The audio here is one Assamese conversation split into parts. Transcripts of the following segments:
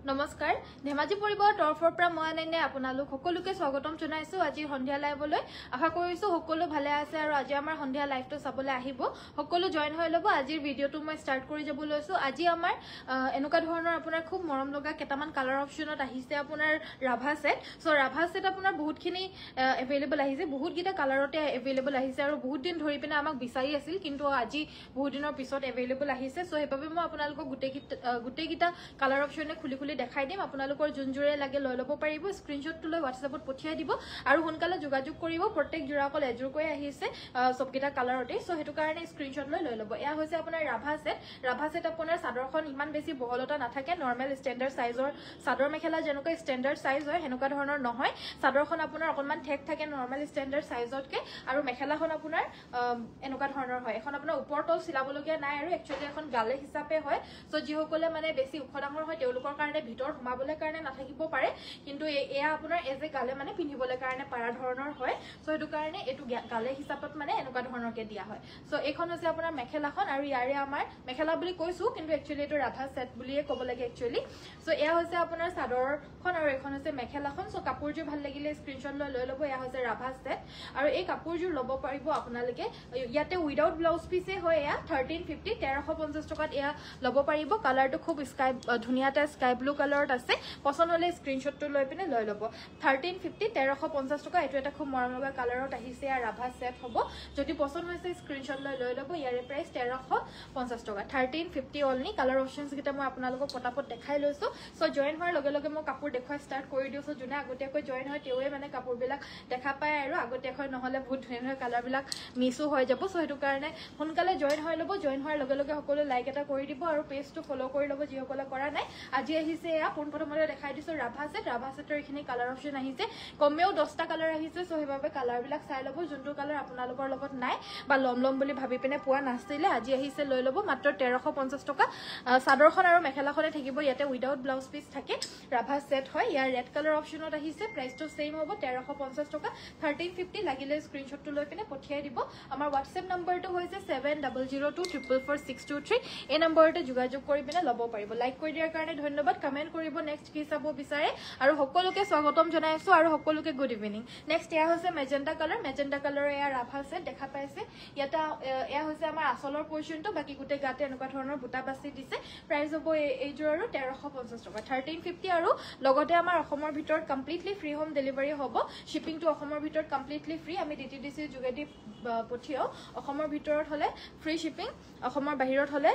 নমস্কাৰ ধেমাজি পৰিবাৰৰ তৰফৰ পৰা মই আনন্দে আপোনালোক সকলোকে স্বাগতম জনাইছো আজি সন্ধিয়া লাইভলৈ আশা কৰিছো সকলো ভালে আছে আৰু আজি আমাৰ সন্ধিয়া লাইভটো চাবলৈ আহিব সকলো জয়েন হৈ লব আজিৰ ভিডিওটো মই ষ্টাৰ্ট কৰি যাব লৈছো আজি আমাৰ এনেকুৱা ধৰণৰ আপোনাৰ খুব মৰম লগা কেটামান কালাৰ অপচনত আহিছে আপোনাৰ Rabha set so Rabha set আপোনাৰ বহুতখিনি এভেইলেবল আহিছে বহুত গিটা কালাৰতে এভেইলেবল আহিছে আৰু বহুত দিন ধৰি পিনে আমাক বিচাৰি আছিল কিন্তু আজি বহুত দিনৰ পিছত এভেইলেবল আহিছে সো হেবাবে মই আপোনালোকক গুটেই গিটা কালাৰ অপচনে খুলি দেখাই দিম আপোনালোকৰ জুনজুৰে লাগে লৈ লব পাৰিব স্ক্ৰিনশ্বটটো লৈ WhatsAppত পঠিয়াই দিব আৰু সোনকালে যোগাযোগ কৰিব প্ৰত্যেক জোৰাকল এজুৰকৈ আহিছে সবকিটা কালাৰতে সো হেতু কাৰণে স্ক্ৰিনশ্বট লৈ লব এয়া হৈছে আপোনাৰ ৰাভা সেট আপোনাৰ চাদৰখন ইমান বেছি বহলতা নাথাকে নৰমাল ষ্টেণ্ডাৰ্ড সাইজৰ চাদৰ মেখেলা যেনেকৈ ষ্টেণ্ডাৰ্ড সাইজ হয় হেনেকুৱা ধৰণৰ নহয় চাদৰখন আপোনাৰ অকনমান ঠেক থাকে নৰমাল ষ্টেণ্ডাৰ্ড সাইজতকে আৰু মেখেলাখন আপোনাৰ এনেকুৱা ধৰণৰ হয় এখন আপোনাৰ ওপৰতল চিলাবলগীয়া নাই আৰু একচুয়ালি এখন গালে হিচাপে হয় সো যিসকলে মানে বেছি ওখ ডাঙৰ হয় তেওঁলোকৰ কাৰণে ভিতৰ ঘুমাবলৈ কাৰণে নাথাকিব পাৰে কিন্তু এয়া আপোনাৰ এজে গালে মানে পিন্ধিবলৈ কাৰণে পাৰা ধৰণৰ হয় সো এটো কাৰণে এটো গালে হিচাপত মানে এনেকুৱা ধৰণৰকে দিয়া হয় সো এইখন হৈছে আপোনাৰ মেখেলাখন আৰু ইয়াৰে আমাৰ মেখেলা বুলি কৈছো কিন্তু একচুয়ালি এটো ৰাভা সেট বুলিয়ে ক'ব লাগে একচুয়ালি সো এয়া হৈছে আপোনাৰ চাদৰখন আৰু এখন হৈছে মেখেলাখন সো কাপোৰজোৰ ভাল লাগিলে স্ক্ৰিনশ্বট লৈ লব এয়া হৈছে ৰাভা সেট আৰু এই কাপোৰজোৰ লব পাৰিব আপোনালোকে ইয়াতে উইদাউট ব্লাউজ পিছে হয় এয়া 1350 1350 টকাত এয়া লব পাৰিব কালাৰটো খুব স্কাই ধুনিয়াটা স্কাই ব্লু কালাৰত আছে পছন্দ হলে স্ক্ৰিনশ্বটটো লৈ পিনে লৈ লব 1350 1350 টকা এটো এটা খুব মৰম লগা কালাৰত আহিছে আৰু ৰাভা সেট হ'ব যদি পছন্দ হৈছে স্ক্ৰিনশ্বট লৈ লব ইয়াৰে প্ৰাইস 1350 টকা 1350 অনলি কালাৰ অপচনস গিটা মই আপোনালোকক পটাপট দেখাই লৈছো সো জয়েন হোৱাৰ লগে লগে মই কাপোৰ দেখুৱা ষ্টাৰ্ট কৰি দিছো যোনে আগতীয়াকৈ জয়েন হয় তেৱে মানে কাপোৰ বিলাক দেখা পায় আৰু আগতীয়াকৈ নহলে বহুত ধুনীয়া কালাৰ বিলাক মিছও হৈ যাব সো হেতু কাৰণে সোনকালে জয়েন হৈ লব জয়েন হোৱাৰ লগে লগে সকলো লাইক এটা কৰি দিব আৰু পেজটো ফলো কৰি লব যিসকলে কৰা নাই আজি আহিছে এয়া পোনপ্ৰথমতে দেখাই দিছো ৰাভা সেটৰ এখিনি কালাৰ অপচন আহিছে কমেও 10টা কালাৰ আহিছে সো হেবাবে কালাৰ বিলাক চাই লব যোনটো কালাৰ আপোনালোকৰ লগত নাই বা লম বুলি ভাবি পিনে পোৱা নাছিলে আজি আহিছে লৈ লব মাত্ৰ 1350 টকা চাদৰখন আৰু মেখেলাখনে থাকিব ইয়াতে উইদাউট ব্লাউজ পিস থাকে ৰাভা সেট হয় ইয়াৰ ৰেড কালাৰ অপচনত আহিছে প্ৰাইসটো সেম হ'ব 1350 টকা 1350 লাগিলে স্ক্ৰিনশ্বটটো লৈ পিনে পঠিয়াই দিব আমাৰ WhatsApp নম্বৰটো হৈছে 7002444623 এই নম্বৰতে যোগাযোগ কৰি পিনে লব পাৰিব লাইক কৰি দিয়াৰ কাৰণে ধন্যবাদ কমেন্ট কৰিব নেক্সট কি চাব বিচাৰে আৰু সকলোকে স্বাগতম জনাইছো আৰু সকলোকে গুড ইভিনিং নেক্সট এয়া হৈছে মেজেন্টা কালাৰ এয়া ৰাভা সেট দেখা পাইছে ইয়াটা এয়া হৈছে আমাৰ আসলৰ পজিশনটো বাকি গুটে গাতে এনেকুৱা ধৰণৰ বুটা বাছি দিছে প্ৰাইস হ'ব এই জোৰ আৰু 1350 টকা 1350 আৰু লগতে আমাৰ অসমৰ ভিতৰত কমপ্লিটলি ফ্ৰী হোম ডেলিভাৰী হ'ব শিপিংটো অসমৰ ভিতৰত কমপ্লিটলি ফ্ৰী আমি DTDC যোগেদি পঠিয়াও অসমৰ ভিতৰত হলে ফ্ৰী শিপিং অসমৰ বাহিৰত হলে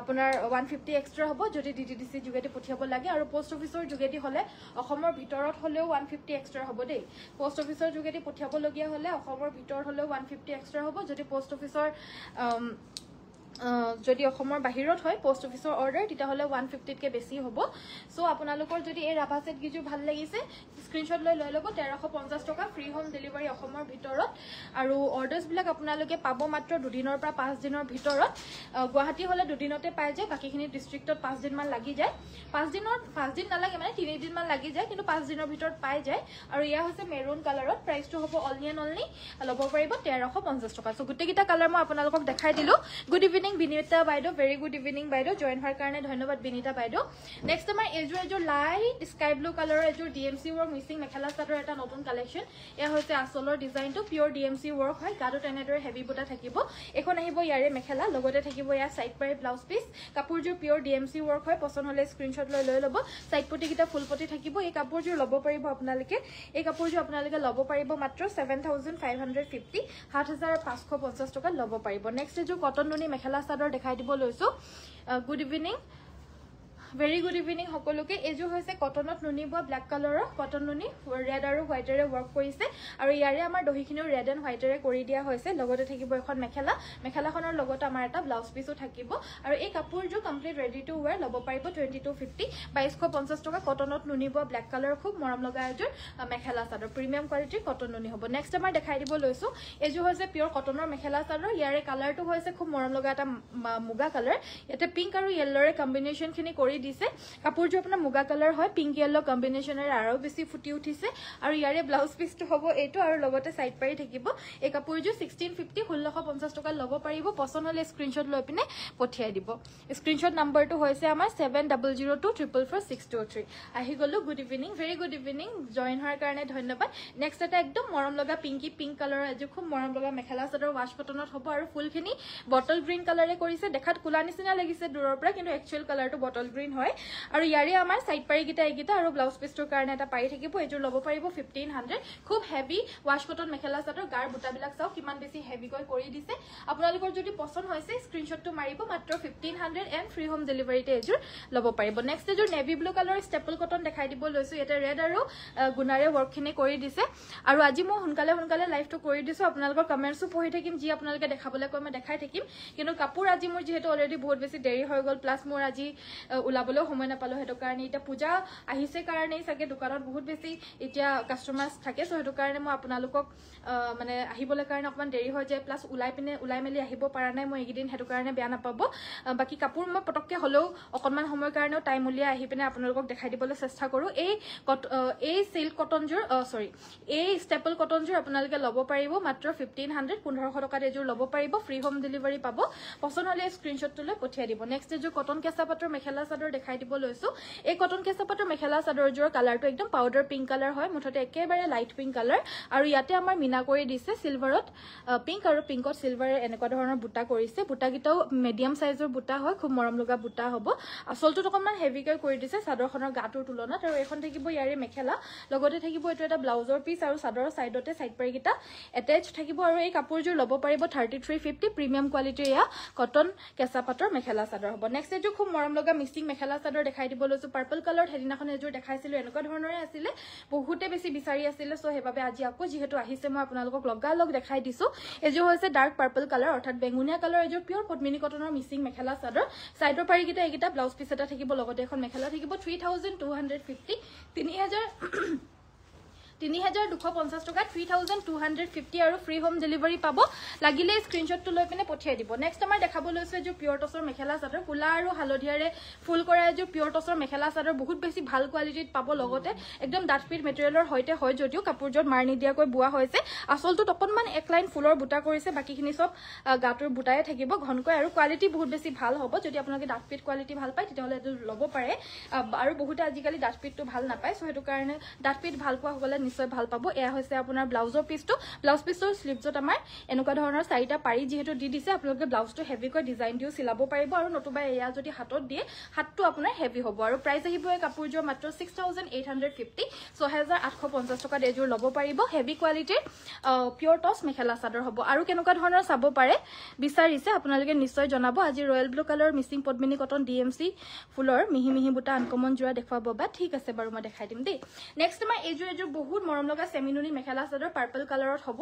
আপোনাৰ 150 এক্সট্ৰা হ'ব যদি DTDC যোগেদি পঠিয়াব লাগে আৰু পোষ্ট অফিচৰ যোগেদি হলে অসমৰ ভিতৰত হলেও 150 এক্সট্ৰা হ'ব দেই পোষ্ট অফিচৰ যোগেদি পঠিয়াব লগিয়া হলে অসমৰ ভিতৰত হলেও 150 এক্সট্ৰা হ'ব যদি পোষ্ট অফিচৰ যদি অসমৰ বাহিৰত হয় পোষ্ট অফিচৰ অৰ্ডাৰ তিতা হলে 150 কে বেছি হ'ব সো আপোনালোকৰ যদি এই ৰাভা সেট গিজু ভাল লাগিছে স্ক্ৰিনশ্বট লৈ লব 1350 টকা ফ্ৰী হোম ডেলিভাৰী অসমৰ ভিতৰত আৰু অৰ্ডাৰছ বিলাক আপোনালোকে পাব মাত্ৰ দুদিনৰ পৰা 5 দিনৰ ভিতৰত গুৱাহাটী হলে দুদিনতে পাই যায় বাকিখিনি ডিস্ট্ৰিক্টত 5 দিন মান লাগি যায় 5 দিন নালাগে মানে 3 দিন মান লাগি যায় কিন্তু 5 দিনৰ ভিতৰত পাই যায় আৰু ইয়া হৈছে মেৰুন কালাৰত প্ৰাইসটো হ'ব অনলি লব পাৰিব 1350 টকা সো গুটেকিটা কালাৰ মই আপোনালোকক দেখাই দিলো গুড ইভিনিং বিনিতা বাইদেউ ভেৰি গুড ইভিনিং বাইদেউ জয়েন হোৱাৰ কাৰণে ধন্যবাদ বিনিতা বাইদেউ নেক্সট আমাৰ এজোৰ লাইট স্কাই ব্লু কালাৰৰ এজোৰ DMC ৱৰ্ক মিছিং মেখেলা চাদৰ এটা নতুন কালেকশন এয়া হৈছে আসলৰ ডিজাইনটো পিওৰ DMC ৱৰ্ক হয় গাটো তেনেদৰে হেভি বুটা থাকিব এখন আহিব ইয়াৰে মেখেলা লগতে থাকিব ইয়া সাইড পাই blouse piece কাপোৰজোৰ pure DMC work হয় পছন্দ হলে স্ক্ৰিনশ্বট লৈ লব সাইড পটি কিটা ফুল পটি থাকিব এই কাপোৰজোৰ লব পাৰিব আপোনালোকে এই কাপোৰজোৰ আপোনালোকে লব পাৰিব মাত্ৰ 7550 7550 টকা লব পাৰিব নেক্সট এজোৰ কটন নুনি মেখেলা চাদৰ দেখাই দিব লৈছো good evening very good evening সকলোকে এজো হৈছে কটনত নুনি বা ব্ল্যাক কালাৰৰ কটন নুনি ৰেড আৰু হোৱাইটৰে ওয়াৰ্ক কৰিছে আৰু ইয়াৰে আমাৰ দহিখিনিও ৰেড এণ্ড হোৱাইটৰে কৰি দিয়া হৈছে লগতে থাকিব এখন মেখেলাখনৰ লগত আমাৰ এটা ব্লাউজ পিসও থাকিব আৰু এই কাপোৰজো কমপ্লিট ৰেডি টু ওয়্যাৰ লব পাৰিব 2250 2250 টকা কটনত নুনি বা ব্ল্যাক কালাৰৰ খুব মৰম লগা এজোৰ মেখেলা চাদৰ প্ৰিমিয়াম কোৱালিটিৰ কটন নুনি হ'ব নেক্সট আমাৰ দেখাই দিব লৈছো এজো হৈছে পিওৰ কটনৰ মেখেলা চাদৰ ইয়াৰে কালাৰটো হৈছে খুব মৰম লগা এটা মুগা কালাৰ ইয়াতে পিংক আৰু ইয়েলৰে কম্বিনেশন খিনি কৰি দিছে কাপোৰযোৰ আপোনাৰ মুগা কালাৰ হয় পিংক ইয়েলো কম্বিনেশ্যনেৰে আৰু বেছি ফুটি উঠিছে আৰু ইয়াৰে ব্লাউজ পিচটো হ'ব এইটো আৰু লগতে সাইড পাৰি থাকিব এই কাপোৰযোৰ 1650 1650 টকা ল'ব পাৰিব পছন্দ হলে স্ক্ৰিনশ্বট লৈ পিনে পঠিয়াই দিব স্ক্ৰিনশ্বট নাম্বাৰটো হৈছে আমাৰ 7002444623 আহি গলো good evening very good evening join হোৱাৰ কাৰণে ধন্যবাদ নেক্সট এটা একদম মৰম লগা পিংকি পিংক কালাৰৰ এযোৰ খুব মৰম লগা মেখেলা চাদৰ ৱাশ কটনত হ'ব আৰু ফুলখিনি বটল গ্ৰীণ কালাৰে কৰিছে দেখাত কুলা নিচিনা লাগিছে দূৰৰ পৰা কিন্তু একচুৱেল কালাৰটো বটল গ্ৰীণ হয় আৰু ইয়াৰে আমাৰ সাইড পাৰি গিটা এইগিটা আৰু ব্লাউজ পিচটোৰ কাৰণে এটা পাৰি থাকিব এযোৰ ল'ব পাৰিব 1500 খুব heavy wash cotton mekhela chador গাৰ বুটাবিলাক চাও কিমান বেছি হেভি কৰি দিছে আপোনালোকৰ যদি পছন্দ হৈছে স্ক্ৰিনশ্বটটো মাৰিব মাত্ৰ 1500 এণ্ড ফ্ৰী হোম ডেলিভাৰীতে এযোৰ ল'ব পাৰিব নেক্সট এযোৰ নেভি ব্লু কালাৰৰ ষ্টেপল কটন দেখাই দিব লৈছো ইয়াতে ৰেড আৰু গুণাৰে ৱৰ্কখিনি কৰি দিছে আৰু আজি মই সোনকালে লাইভটো কৰি দিছো আপোনালোকৰ কমেন্টসও পঢ়ি থাকিম যি আপোনালোকে দেখাবলৈ কয় মই দেখাই থাকিম কিন্তু কাপোৰ আজি মোৰ যেহেতু অলৰেডি বহুত বেছি দেৰি হৈ গল প্লাস মোৰ আজি উলাবলৈ সময় নাপালো হেতু কাৰণে এটা পূজা আহিছে কাৰণে সাকে দোকানত বহুত বেছি এতিয়া কাস্টমাৰ্স থাকে সো হেতু কাৰণে মই আপোনালোকক মানে আহিবলৈ কাৰণে অকমান দেৰি হৈ যায় প্লাস উলাই মেলি আহিব পৰা নাই মই এইদিন হেতু কাৰণে বেয়া নাপাব বাকি কাপোৰ মই পটককে হলেও অকনমান সময়ৰ কাৰণেও টাইম উলিয়াই আহি পিনে আপোনালোকক দেখাই দিবলৈ চেষ্টা কৰো এই সিল্ক কটনজোৰ সৰি এই ষ্টেপল কটনজোৰ আপোনালোকে ল'ব পাৰিব মাত্ৰ 1500 1500 টকাত এযোৰ ল'ব পাৰিব ফ্ৰী হোম ডেলিভাৰী পাব পছন্দ হলে স্ক্ৰিনশ্বটটো লৈ পঠিয়াই দিব নেক্সট এযোৰ কটন কেঁচা পাটৰ মেখেলা চাদৰ দেখাই দিব লৈছো এই কটন কেঁচা পাটৰ মেখেলা চাদৰযোৰ কালাৰটো একদম পাউডাৰ পিংক কালাৰ হয় মুঠতে একেবাৰে লাইট পিংক কালাৰ আৰু ইয়াতে আমাৰ মিনা কৰি দিছে সিলভাৰত পিংক আৰু পিংকত সিলভাৰ এনেকুৱা ধৰণৰ বুটা কৰিছে বুটাগিটাও মিডিয়াম সাইজৰ বুটা হয় খুব মৰম লগা বুটা হ'ব আসলটো অকনমান হেভিকে কৰি দিছে চাদৰখনৰ গাটোৰ তুলনাত আৰু এখন থাকিব ইয়াৰে মেখেলা লগতে থাকিব এটো এটা ব্লাউজৰ পিস আৰু চাদৰৰ সাইডতে সাইড পাৰি গিটা এটাচ থাকিব আৰু এই কাপোৰযোৰ ল'ব পাৰিব 3350 প্ৰিমিয়াম কোৱালিটিৰ ইয়া কটন কেঁচা পাটৰ মেখেলা চাদৰ হ'ব নেক্সট এযোৰ খুব মৰম লগা মিক্সিং মেখেলা চাদৰ দেখাই দিব লৈছো পাৰ্পল কালাৰ হেদিনাখন এযোৰ দেখাইছিলো এনেকুৱা ধৰণৰে আছিল বহুতে বেছি বিচাৰি আছিল সো হেবাবে আজি আকৌ যেহেতু আহিছে মই আপোনালোকক লগালগ দেখাই দিছো এযোৰ হৈছে ডাৰ্ক পাৰ্পল কালাৰ অৰ্থাৎ বেঙুনীয়া কালাৰ এযোৰ পিওৰ পদ্মিনী কটনৰ মিক্সিং মেখেলা চাদৰ সাইডৰ পাৰি গিটা এইগিটা ব্লাউজ পিস এটা থাকিব লগতে এখন মেখেলা থাকিব 3250 3250 টকা 3250 আৰু ফ্ৰী হোম ডেলিভাৰী পাব লাগিলে স্ক্ৰিনশ্বটটো লৈ পিনে পঠিয়াই দিব নেক্সট আমাৰ দেখাব লৈছো যে পিওৰ টছৰ মেখেলা চাদৰ কুলা আৰু হালধিয়াৰে ফুল কৰা এযোৰ পিওৰ টছৰ মেখেলা চাদৰ বহুত বেছি ভাল কোৱালিটিত পাব লগতে একদম ডাঠপিট মেটেৰিয়েলৰ হৈতে হয় যদিও কাপোৰজত মাৰ নিদিয়াকৈ বুৱা হৈছে আসলটো অকনমান এক লাইন ফুলৰ বুটা কৰিছে বাকিখিনি সব গাটোৰ বুটায়ে থাকিব ঘনকৈ আৰু কোৱালিটি বহুত বেছি ভাল হ'ব যদি আপোনালোকে ডাঠপিট কোৱালিটি ভাল পায় তেতিয়াহলে এটো ল'ব পাৰে আৰু বহুত আজিকালি ডাঠপিটটো ভাল নাপায় সো হেতু কাৰণে ডাঠপিট ভাল পোৱা হ'লে নিশ্চয় ভাল পাব এয়া হৈছে আপোনাৰ ব্লাউজৰ পিচটো ব্লাউজ পিচৰ স্লিভজত আমাৰ এনেকুৱা ধৰণৰ চাৰিটা পাৰি যেহেতু দি দিছে আপোনালোকে ব্লাউজটো হেভিকৈ ডিজাইন দিও চিলাব পাৰিব আৰু নতুবা এয়া যদি হাতত দিয়ে হাতটো আপোনাৰ হেভি হ'ব আৰু প্ৰাইস আহিব এই কাপোৰযোৰ মাত্ৰ 6850 6850 টকাত এযোৰ ল'ব পাৰিব হেভি কোৱালিটিৰ পিওৰ টছ মেখেলা চাদৰ হ'ব আৰু কেনেকুৱা ধৰণৰ চাব পাৰে বিচাৰিছে আপোনালোকে নিশ্চয় জনাব আজি ৰয়েল ব্লু কালাৰ মিক্সিং পদ্মিনী কটন ডিএমসি ফুলৰ মিহি বুটা আনকমন জোৰা দেখুৱাব বা ঠিক আছে বাৰু মই দেখাই দিম দেই নেক্সট মই এযোৰ বহুত মৰম লগা সেমিনুনি মেখেলা চাদৰ পাৰ্পল কালাৰত হ'ব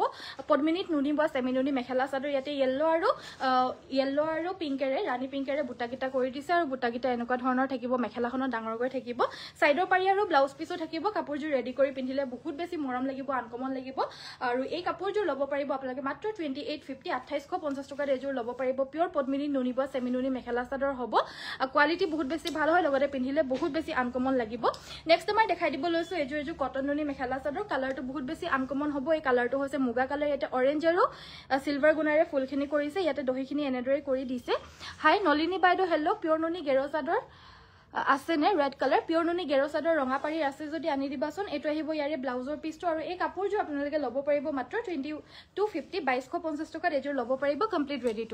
পদ্মিনীত নুনি বা সেমিনুনি মেখেলা চাদৰ ইয়াতে ইয়েলো আৰু পিংকেৰে ৰানী পিংকেৰে বুটাগিটা কৰি দিছে আৰু বুটাগিটা এনেকুৱা ধৰণৰ থাকিব মেখেলাখনৰ ডাঙৰকৈ থাকিব সাইডৰ পাৰি আৰু ব্লাউজ পিসো থাকিব কাপোৰযোৰ ৰেডি কৰি পিন্ধিলে বহুত বেছি মৰম লাগিব আনকমন লাগিব আৰু এই কাপোৰযোৰ ল'ব পাৰিব আপোনালোকে মাত্ৰ 2850 2850 টকাত এযোৰ ল'ব পাৰিব পিওৰ পদ্মিনী নুনি বা সেমিনুনি মেখেলা চাদৰ হ'ব কোৱালিটি বহুত বেছি ভাল হয় লগতে পিন্ধিলে বহুত বেছি আনকমন লাগিব নেক্সট মই দেখাই দিব লৈছো এযোৰ কটন নুনি মেখেলা চাদৰ কালাৰটো বহুত বেছি আনকমন হ'ব এই কালাৰটো হৈছে মুগা কালাৰ ইয়াতে অৰেঞ্জ আৰু সিলভাৰ গুণাৰে ফুলখিনি কৰিছে ইয়াতে দহিখিনি এনেদৰে কৰি দিছে হাই নলিনী বাইদেউ হেল্লো পিওৰ নুনি গেৰো চাদৰ আছে নে ৰেড কালাৰ পিওৰ নুনি গেৰো চাদৰ ৰঙা পাৰি আছে যদি আনি দিবাচোন এটো আহিব ইয়াৰে ব্লাউজৰ পিসটো আৰু এই কাপোৰযোৰ আপোনালোকে ল'ব পাৰিব মাত্ৰ 2250 2250 টকাত এযোৰ ল'ব পাৰিব কমপ্লিট ৰেডি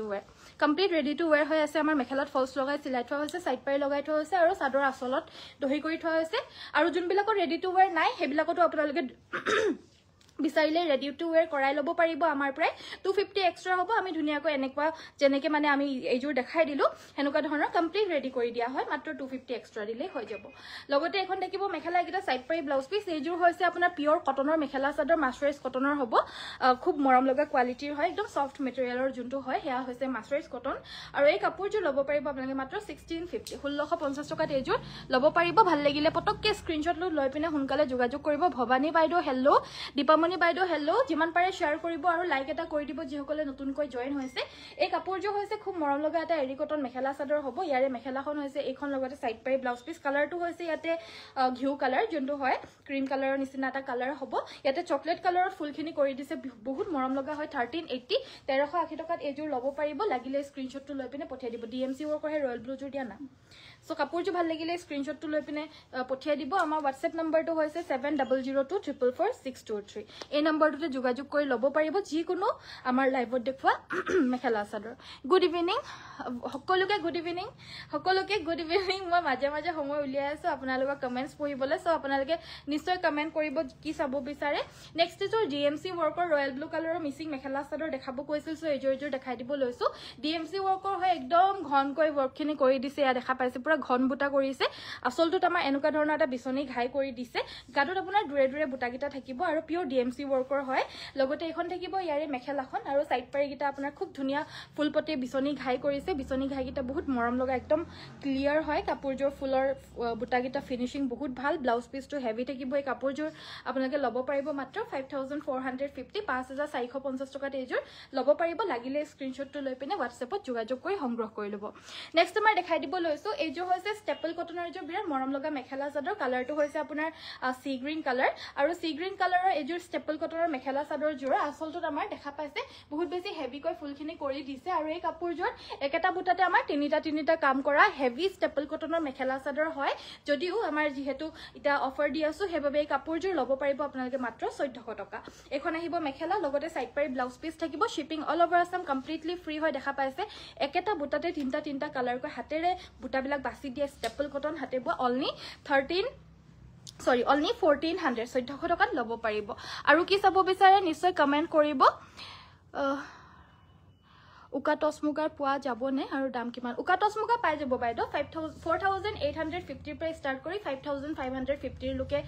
টু ওয়্যাৰ হৈ আছে আমাৰ মেখেলাত ফলছ লগাই চিলাই থোৱা হৈছে সাইড পাৰি লগাই থোৱা হৈছে আৰু চাদৰ আসলত দহি কৰি থোৱা হৈছে আৰু যোনবিলাকৰ ৰেডি টু ওয়্যাৰ নাই হেবিলাকটো আপোনালোকে বিচাৰিলে ৰেডি টু ওয়্যাৰ কৰাই ল'ব পাৰিব আমাৰ প্ৰায় 250 এক্সট্ৰা হ'ব আমি ধুনিয়াকৈ এনেকুৱা যেনেকে মানে আমি এইযোৰ দেখাই দিলো হেনুকা ধৰণৰ কমপ্লিট ৰেডি কৰি দিয়া হয় মাত্ৰ 250 এক্সট্ৰা দিলে হৈ যাব লগতে এখন দেখিব মেখেলা এটা সাইড পাৰি ব্লাউজ পিস এইযোৰ হৈছে আপোনাৰ পিওৰ কটনৰ মেখেলা চাদৰ মাছৰাইজ কটনৰ হ'ব খুব মৰম লগা কোৱালিটিৰ হয় একদম সফট মেটেৰিয়েলৰ যোনটো হয় হেয়া হৈছে মাছৰাইজ কটন আৰু এই কাপোৰযোৰ ল'ব পাৰিব আপোনালোকে মাত্ৰ 1650 1650 টকাত এইযোৰ ল'ব পাৰিব ভাল লাগিলে পটককে স্ক্ৰিনশ্বট লৈ পিনে সোনকালে যোগাযোগ কৰিব ভবানী বাইদেউ হেল্লো দীপামণি মামনি বাইদেউ হেল্ল' যিমান পাৰে শ্বেয়াৰ কৰিব আৰু লাইক এটা কৰি দিব যিসকলে নতুনকৈ জইন হৈছে এই কাপোৰযোৰ হৈছে খুব মৰম লগা এটা এৰি কটন মেখেলা চাদৰ হ'ব ইয়াৰে মেখেলাখন হৈছে এইখন লগতে সাইড পাৰি ব্লাউজ পিস কালাৰটো হৈছে ইয়াতে ঘিউ কালাৰ যোনটো হয় ক্ৰীম কালাৰৰ নিচিনা এটা কালাৰ হ'ব ইয়াতে চকলেট কালাৰত ফুলখিনি কৰি দিছে বহুত মৰম লগা হয় 1380 1380 টকাত এইযোৰ ল'ব পাৰিব লাগিলে স্ক্ৰীনশ্বটটো লৈ পিনে পঠিয়াই দিব ডিএমচি ৱৰ্কৰ হে ৰয়েল ব্লু যোৰ দিয়া না সো কাপোৰযোৰ ভাল লাগিলে স্ক্ৰীনশ্বটটো লৈ পিনে পঠিয়াই দিব আমাৰ WhatsApp নম্বৰটো হৈছে 7002444623 এই নম্বৰটোতে যোগাযোগ কৰি ল'ব পাৰিব যিকোনো আমাৰ লাইভত দেখুৱা মেখেলা চাদৰ গুড ইভিনিং সকলোকে গুড ইভিনিং মই মাজে মাজে সময় উলিয়াই আছো আপোনালোকৰ কমেন্টছ পঢ়িবলৈ সো আপোনালোকে নিশ্চয় কমেন্ট কৰিব কি চাব বিচাৰে নেক্সট ইজৰ ডিএমচি ৱৰ্কৰ ৰয়েল ব্লু কালাৰৰ মিচিং মেখেলা চাদৰ দেখাব কৈছিল সো এইযোৰ দেখাই দিব লৈছো ডিএমচি ৱৰ্কৰ হয় একদম ঘনকৈ ৱৰ্কখিনি কৰি দিছে ইয়া দেখা পাইছে পুৰা ঘন বুটা কৰিছে আসলটোত আমাৰ এনেকুৱা ধৰণৰ এটা বিচনী ঘাই কৰি দিছে গাটোত আপোনাৰ দুৰে দুৰে বুটাকিটা থাকিব আৰু পিওৰ ডিএমচি ৱৰ্কৰ হয় লগতে এখন থাকিব ইয়াৰে মেখেলাখন আৰু সাইড পাৰিকিটা আপোনাৰ খুব ধুনীয়া ফুলপতি বিচনী ঘাই কৰিছে বিচনী ঘাইকিটা বহুত মৰম লগা একদম ক্লিয়াৰ হয় কাপোৰযোৰ ফুলৰ বুটাকিটা ফিনিশিং বহুত ভাল ব্লাউজ পিসটো হেভি থাকিব এই কাপোৰযোৰ আপোনালোকে ল'ব পাৰিব মাত্ৰ 5450 5450 টকাত এইযোৰ ল'ব পাৰিব লাগিলে স্ক্ৰীনশ্বটটো লৈ পিনে WhatsAppত যোগাযোগ কৰি সংগ্ৰহ কৰি ল'ব নেক্সট মই দেখাই দিব লৈছো এইযোৰ হৈছে ষ্টেপল কটনৰ এইযোৰ বিৰাট মৰম লগা মেখেলা চাদৰ কালাৰটো হৈছে আপোনাৰ সি গ্ৰীন কালাৰ আৰু সি গ্ৰীন কালাৰৰ এইযোৰ ষ্টেপল কটনৰ মেখেলা চাদৰ যোৰ আসলটোত আমাৰ দেখা পাইছে বহুত বেছি হেভিকৈ ফুলখিনি কৰি দিছে আৰু এই কাপোৰযোৰ একেটা বুটাতে আমাৰ তিনিটা কাম কৰা হেভি ষ্টেপল কটনৰ মেখেলা চাদৰ হয় যদিও আমাৰ যিহেতু এটা অফাৰ দি আছো সেইবাবে এই কাপোৰযোৰ ল'ব পাৰিব আপোনালোকে মাত্ৰ 1400 টকা এখন আহিব মেখেলা লগতে সাইড পাৰি ব্লাউজ পিস থাকিব shipping all over Assam completely free হয় দেখা পাইছে একেটা বুটাতে তিনিটা কালাৰকৈ হাতেৰে বুটাবিলাক বাছি দিয়ে ষ্টেপল কটন হাতে বোৱা অনলি 1400 টকাত ল'ব পাৰিব আৰু কি চাব বিচাৰে নিশ্চয় কমেন্ট কৰিব উকা টসমুগাৰ পোৱা যাবনে আৰু দাম কিমান উকা টসমুগা পাই যাব বাইদেউ 4850 পৰা ষ্টাৰ্ট কৰি 5550 লকে